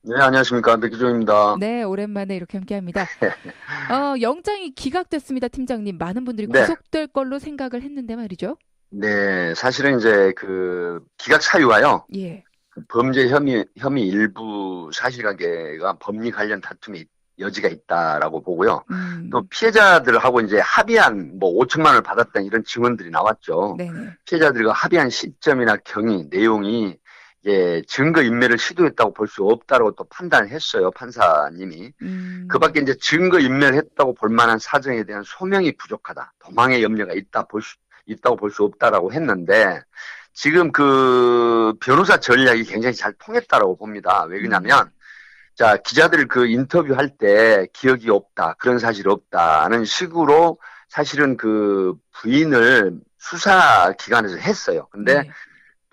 네, 안녕하십니까. 백기종입니다. 네, 오랜만에 이렇게 함께합니다. 영장이 기각됐습니다, 팀장님. 많은 분들이 네, 구속될 걸로 생각을 했는데 말이죠. 네, 사실은 이제 그 기각 사유가요. 예. 범죄 혐의 일부 사실관계가 법리 관련 다툼의 여지가 있다라고 보고요. 또 음, 피해자들하고 이제 합의한 뭐 5천만 원을 받았다는 이런 증언들이 나왔죠. 네네. 피해자들과 합의한 시점이나 경위, 내용이 증거 인멸을 시도했다고 볼 수 없다고 또 판단을 했어요. 판사님이. 그 음, 밖에 이제 증거 인멸했다고 볼 만한 사정에 대한 소명이 부족하다. 도망의 염려가 있다고 볼 수 없다라고 했는데, 지금 그 변호사 전략이 굉장히 잘 통했다라고 봅니다. 왜 음, 그러냐면, 자, 기자들 그 인터뷰할 때 기억이 없다, 그런 사실이 없다는 식으로 사실은 그 부인을 수사기관에서 했어요. 근데 네.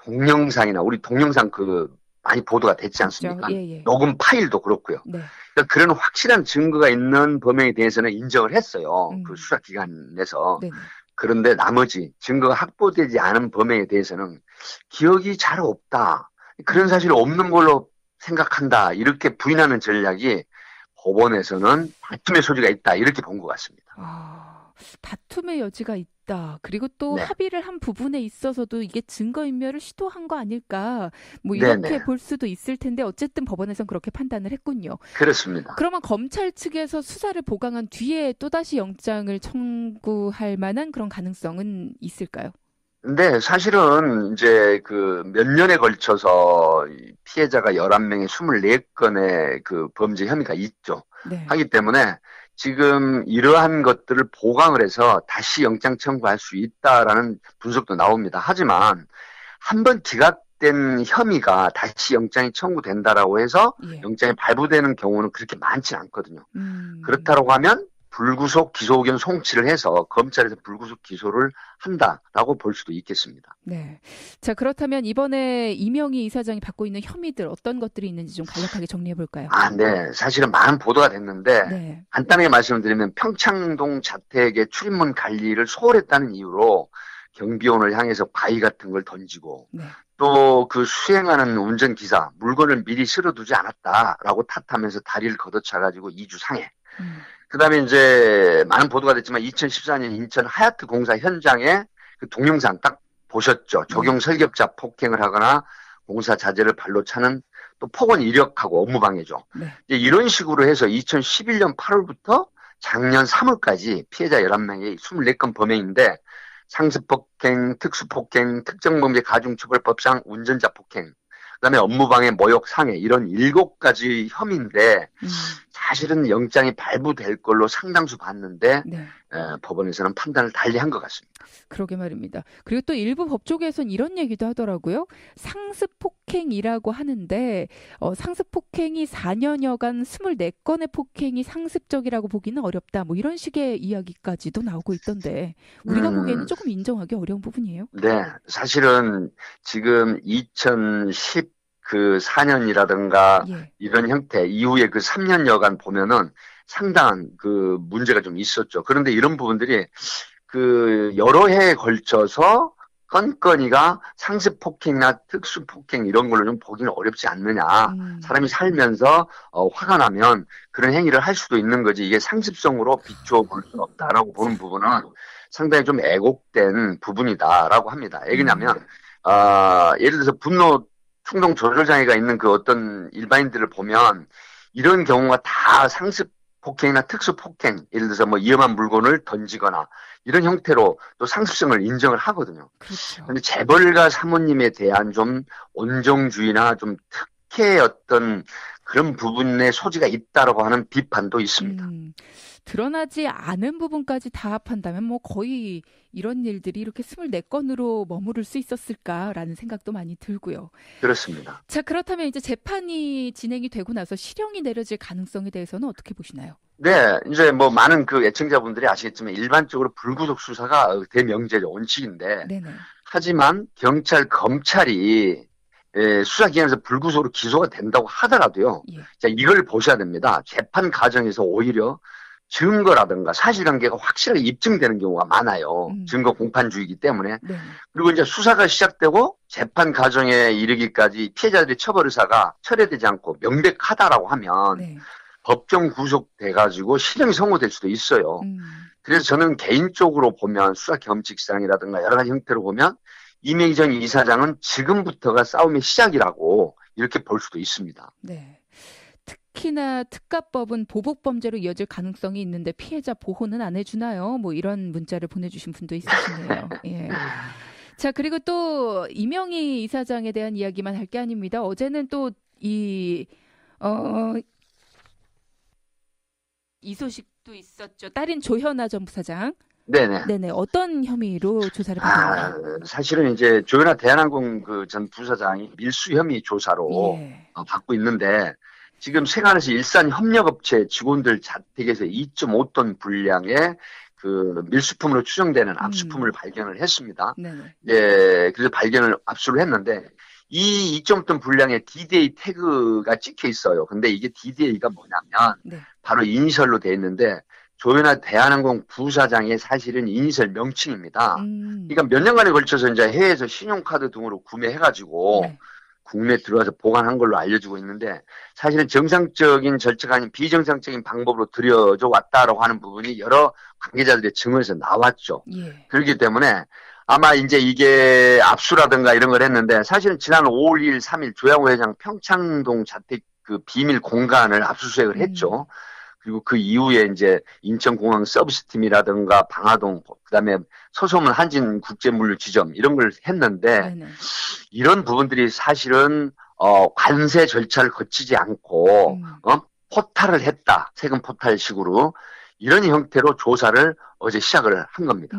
동영상이나 우리 동영상 그 많이 보도가 됐지 있죠. 않습니까? 예, 예. 녹음 파일도 그렇고요. 네. 그러니까 그런 확실한 증거가 있는 범행에 대해서는 인정을 했어요. 그 음, 수사기관에서. 네네. 그런데 나머지 증거가 확보되지 않은 범행에 대해서는 기억이 잘 없다. 그런 사실이 음. 없는 걸로 생각한다. 이렇게 부인하는 전략이 법원에서는 다툼의 소지가 있다. 이렇게 본 것 같습니다. 아, 다툼의 여지가 있다. 그리고 또 네. 합의를 한 부분에 있어서도 이게 증거인멸을 시도한 거 아닐까. 뭐 이렇게 네네. 볼 수도 있을 텐데 어쨌든 법원에선 그렇게 판단을 했군요. 그렇습니다. 그러면 검찰 측에서 수사를 보강한 뒤에 또다시 영장을 청구할 만한 그런 가능성은 있을까요? 근데 사실은 이제 그 몇 년에 걸쳐서 이 피해자가 11명에 24건의 그 범죄 혐의가 있죠. 네. 하기 때문에 지금 이러한 것들을 보강을 해서 다시 영장 청구할 수 있다라는 분석도 나옵니다. 하지만 한 번 기각된 혐의가 다시 영장이 청구된다라고 해서 예. 영장이 발부되는 경우는 그렇게 많지 않거든요. 음. 그렇다고 하면 불구속 기소 의견 송치를 해서 검찰에서 불구속 기소를 한다라고 볼 수도 있겠습니다. 네. 자, 그렇다면 이번에 이명희 이사장이 받고 있는 혐의들 어떤 것들이 있는지 좀 간략하게 정리해 볼까요? 아, 네. 사실은 많은 보도가 됐는데 네. 간단하게 말씀드리면 평창동 자택의 출입문 관리를 소홀했다는 이유로 경비원을 향해서 바위 같은 걸 던지고 네. 또 그 수행하는 운전기사 물건을 미리 실어두지 않았다라고 탓하면서 다리를 걷어차가지고 2주 상해. 음. 그다음에 이제 많은 보도가 됐지만 2014년 인천 하얏트 공사 현장에 그 동영상 딱 보셨죠? 네. 적용 설ገብ자 폭행을 하거나 공사 자재를 발로 차는 또 폭언 이력하고 업무방해죠. 네. 이제 이런 식으로 해서 2011년 8월부터 작년 3월까지 피해자 11명이 24건 범행인데 상습폭행, 특수폭행, 특정범죄 가중처벌법상 운전자 폭행, 그다음에 업무방해, 모욕, 상해 이런 7가지 혐의인데 음. 사실은 영장이 발부될 걸로 상당수 봤는데 네. 법원에서는 판단을 달리한 것 같습니다. 그러게 말입니다. 그리고 또 일부 법조계에선 이런 얘기도 하더라고요. 상습폭행이라고 하는데 상습폭행이 4년여간 24건의 폭행이 상습적이라고 보기는 어렵다. 뭐 이런 식의 이야기까지도 나오고 있던데 우리가 보기에는 음, 조금 인정하기 어려운 부분이에요. 네, 사실은 지금 2010 그 4년이라든가 예. 이런 형태 이후에 그 3년여간 보면은 상당한 그 문제가 좀 있었죠. 그런데 이런 부분들이 그 여러 해에 걸쳐서 건건이가 상습폭행이나 특수폭행 이런 걸로 좀 보기는 어렵지 않느냐. 음. 사람이 살면서 화가 나면 그런 행위를 할 수도 있는 거지. 이게 상습성으로 비추어 볼 수는 없다라고 보는 부분은 상당히 좀 애곡된 부분이다라고 합니다. 음. 왜냐하면 예를 들어서 분노 충동 조절 장애가 있는 그 어떤 일반인들을 보면 이런 경우가 다 상습 폭행이나 특수 폭행, 예를 들어서 뭐 위험한 물건을 던지거나 이런 형태로 또 상습성을 인정을 하거든요. 그렇죠. 근데 재벌가 사모님에 대한 좀 온정주의나 좀 특혜 어떤 그런 부분의 소지가 있다라고 하는 비판도 있습니다. 음. 드러나지 않은 부분까지 다 합한다면 뭐 거의 이런 일들이 이렇게 24건으로 머무를 수 있었을까라는 생각도 많이 들고요. 그렇습니다. 자, 그렇다면 이제 재판이 진행이 되고 나서 실형이 내려질 가능성에 대해서는 어떻게 보시나요? 네, 이제 뭐 많은 그 애청자분들이 아시겠지만 일반적으로 불구속 수사가 대명제죠, 원칙인데 네네. 하지만 경찰, 검찰이 수사기관에서 불구속으로 기소가 된다고 하더라도요. 예. 자, 이걸 보셔야 됩니다. 재판 과정에서 오히려 증거라든가 사실관계가 확실하게 입증되는 경우가 많아요. 음. 증거 공판주의이기 때문에. 네. 그리고 이제 수사가 시작되고 재판 과정에 이르기까지 피해자들의 처벌 의사가 철회되지 않고 명백하다라고 하면 네. 법정 구속돼가지고 실형이 선고될 수도 있어요. 음. 그래서 저는 개인적으로 보면 수사 겸직상이라든가 여러 가지 형태로 보면 이명희 전 이사장은 지금부터가 싸움의 시작이라고 이렇게 볼 수도 있습니다. 네. 특히나 특가법은 보복 범죄로 이어질 가능성이 있는데 피해자 보호는 안 해주나요? 뭐 이런 문자를 보내주신 분도 있으시네요. 예. 자, 그리고 또 이명희 이사장에 대한 이야기만 할 게 아닙니다. 어제는 또 이 소식도 있었죠. 딸인 조현아 전 부사장. 네네. 네네. 어떤 혐의로 조사를 받았나요? 사실은 이제 조현아 대한항공 그 전 부사장이 밀수 혐의 조사로 예. 받고 있는데 지금 세관에서 일산 협력업체 직원들 자택에서 2.5톤 분량의 그 밀수품으로 추정되는 압수품을 발견을 했습니다. 네네. 예, 그래서 발견을 압수를 했는데 이 2.5톤 분량의 DDA 태그가 찍혀 있어요. 근데 이게 DDA가 뭐냐면 네. 바로 이니셜로 돼 있는데 조현아 대한항공 부사장의 사실은 이니셜 명칭입니다. 그러니까 몇 년간에 걸쳐서 이제 해외에서 신용카드 등으로 구매해가지고 네. 국내에 들어와서 보관한 걸로 알려지고 있는데 사실은 정상적인 절차가 아닌 비정상적인 방법으로 들여져 왔다라고 하는 부분이 여러 관계자들의 증언에서 나왔죠. 예. 그렇기 때문에 아마 이제 이게 압수라든가 이런 걸 했는데 사실은 지난 5월 2일, 3일 조양호 회장 평창동 자택 그 비밀 공간을 압수수색을 했죠. 그리고 그 이후에 이제 인천공항 서비스팀이라든가 방화동, 그다음에 서소문 한진국제물류지점 이런 걸 했는데 네네. 이런 부분들이 사실은 관세 절차를 거치지 않고 포탈을 했다. 세금 포탈식으로 이런 형태로 조사를 어제 시작을 한 겁니다.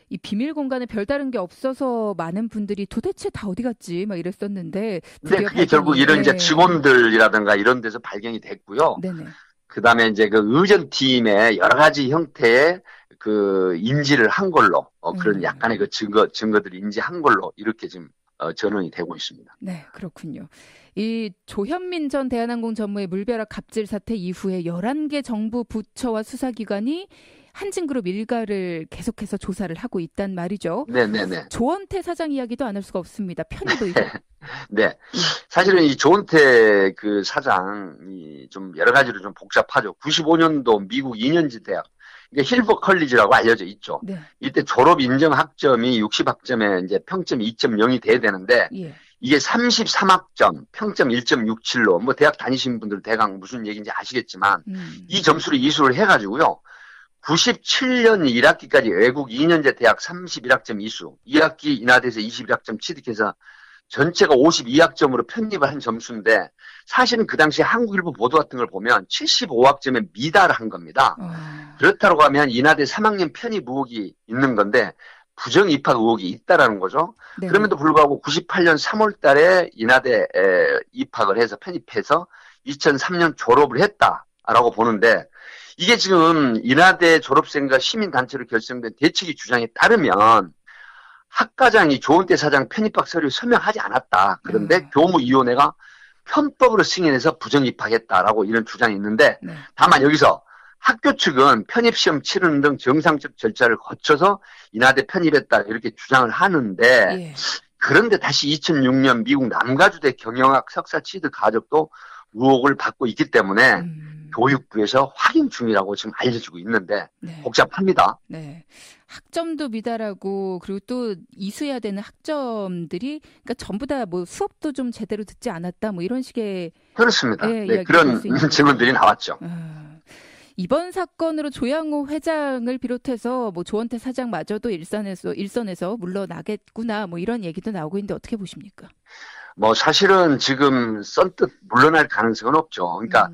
이 비밀 공간에 별다른 게 없어서 많은 분들이 도대체 다 어디 갔지 막 이랬었는데 근데 그게 결국 이런 이제 직원들이라든가 이런 데서 발견이 됐고요. 네네. 그다음에 이제 그 의전팀의 여러 가지 형태의 그 인지를 한 걸로 그런 약간의 그 증거들을 인지한 걸로 이렇게 지금 전원이 되고 있습니다. 네, 그렇군요. 이 조현민 전 대한항공 전무의 물벼락 갑질 사태 이후에 11개 정부 부처와 수사기관이 한진그룹 일가를 계속해서 조사를 하고 있단 말이죠. 네네네. 조원태 사장 이야기도 안 할 수가 없습니다. 편의도이죠. 네. 사실은 이 조원태 그 사장이 좀 여러 가지로 좀 복잡하죠. 95년도 미국 2년제 대학. 이게 힐버 컬리지라고 알려져 있죠. 네. 이때 졸업 인정 학점이 60학점에 이제 평점이 2.0이 돼야 되는데 예. 이게 33학점, 평점 1.67로 뭐 대학 다니신 분들 대강 무슨 얘기인지 아시겠지만 이 점수를 이수를 해가지고요. 97년 1학기까지 외국 2년제 대학 31학점 이수, 2학기 인하대에서 21학점 취득해서 전체가 52학점으로 편입을 한 점수인데 사실은 그 당시 한국일보 보도 같은 걸 보면 75학점에 미달을 한 겁니다. 그렇다고 하면 인하대 3학년 편입 의혹이 있는 건데 부정 입학 의혹이 있다라는 거죠. 네. 그럼에도 불구하고 98년 3월 달에 인하대 입학을 해서 편입해서 2003년 졸업을 했다라고 보는데 이게 지금 인하대 졸업생과 시민단체로 결성된 대책위 주장에 따르면 학과장이 조은태 사장 편입학 서류 서명하지 않았다. 그런데 교무위원회가 편법으로 승인해서 부정입학했다라고 이런 주장이 있는데 다만 여기서 학교 측은 편입시험 치르는 등 정상적 절차를 거쳐서 인하대 편입했다 이렇게 주장을 하는데 그런데 다시 2006년 미국 남가주대 경영학 석사 취득 가족도 의혹을 받고 있기 때문에 교육부에서 확인 중이라고 지금 알려지고 있는데 복잡합니다. 네. 학점도 미달하고 그리고 또 이수해야 되는 학점들이 그러니까 전부 다 뭐 수업도 좀 제대로 듣지 않았다 뭐 이런 식의 그렇습니다. 네, 그런 질문들이 나왔죠. 이번 사건으로 조양호 회장을 비롯해서 뭐 조원태 사장마저도 일선에서 물러나겠구나 뭐 이런 얘기도 나오고 있는데 어떻게 보십니까? 뭐 사실은 지금 썬뜻 물러날 가능성은 없죠. 그러니까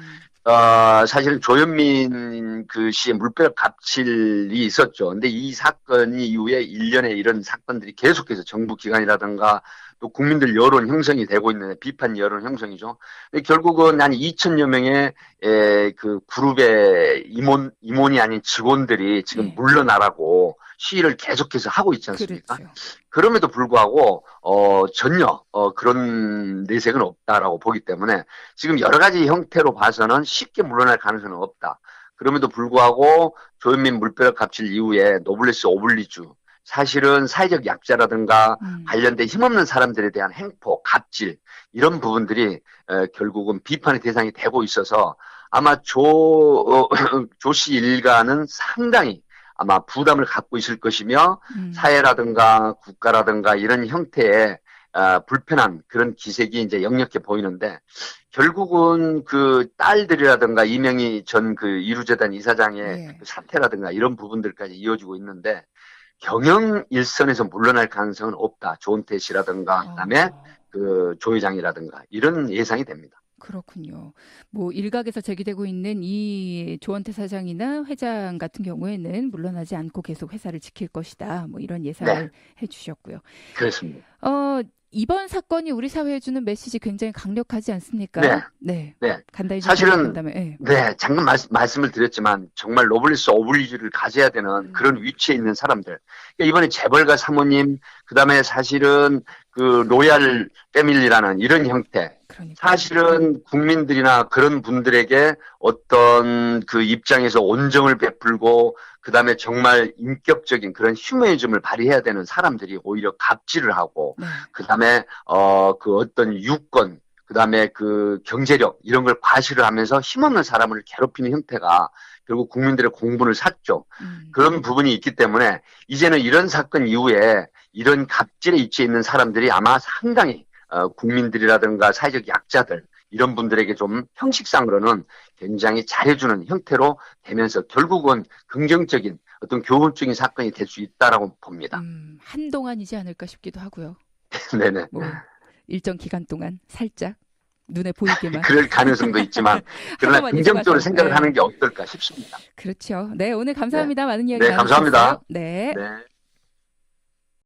사실은 조현민 그 씨의 물벼락 갑질이 있었죠. 근데 이 사건이 이후에 일련의 이런 사건들이 계속해서 정부 기관이라든가 또 국민들 여론 형성이 되고 있는 비판 여론 형성이죠. 근데 결국은 한 2천여 명의 그 그룹의 임원이 아닌 직원들이 지금 물러나라고 시위를 계속해서 하고 있지 않습니까? 그렇죠. 그럼에도 불구하고 전혀 그런 내색은 없다라고 보기 때문에 지금 여러 가지 형태로 봐서는 쉽게 물러날 가능성은 없다. 그럼에도 불구하고 조현민 물벼락 갑질 이후에 노블레스 오블리주 사실은 사회적 약자라든가 관련된 힘없는 사람들에 대한 행포, 갑질 이런 부분들이 결국은 비판의 대상이 되고 있어서 아마 조 씨 일가는 상당히 아마 부담을 갖고 있을 것이며 사회라든가 국가라든가 이런 형태의 불편한 그런 기색이 이제 역력해 보이는데 결국은 그 딸들이라든가 이명희 전 그 이루재단 이사장의 예. 그 사태라든가 이런 부분들까지 이어지고 있는데 경영 일선에서 물러날 가능성은 없다. 조은태 씨라든가 그다음에 그 조 회장이라든가 이런 예상이 됩니다. 그렇군요. 뭐 일각에서 제기되고 있는 이 조원태 사장이나 회장 같은 경우에는 물러나지 않고 계속 회사를 지킬 것이다. 뭐 이런 예상을 네. 해주셨고요. 그렇습니다. 이번 사건이 우리 사회에 주는 메시지 굉장히 강력하지 않습니까? 네. 네. 네. 간단히 좀 사실은 부탁드린다면, 네. 네, 잠깐 말씀을 드렸지만 정말 노블레스 오블리주를 가져야 되는 그런 위치에 있는 사람들. 그러니까 이번에 재벌가 사모님, 그다음에 사실은 그 로얄 패밀리라는 이런 형태. 그러니까. 사실은 국민들이나 그런 분들에게 어떤 그 입장에서 온정을 베풀고 그다음에 정말 인격적인 그런 휴머니즘을 발휘해야 되는 사람들이 오히려 갑질을 하고 네. 그다음에 그 어떤 유권 그다음에 그 경제력 이런 걸 과시를 하면서 힘없는 사람을 괴롭히는 형태가 결국 국민들의 공분을 샀죠. 그런 부분이 있기 때문에 이제는 이런 사건 이후에 이런 갑질에 위치해 있는 사람들이 아마 상당히 국민들이라든가 사회적 약자들 이런 분들에게 좀 형식상으로는 굉장히 잘해주는 형태로 되면서 결국은 긍정적인 어떤 교훈적인 사건이 될 수 있다라고 봅니다. 한동안이지 않을까 싶기도 하고요. 네네. 뭐 일정 기간 동안 살짝 눈에 보이게만. 그럴 가능성도 있지만 그러나 긍정적으로 생각을 하는 게 어떨까 싶습니다. 그렇죠. 네, 오늘 감사합니다. 많은 이야기 네, 나누셨어요. 감사합니다. 네. 네.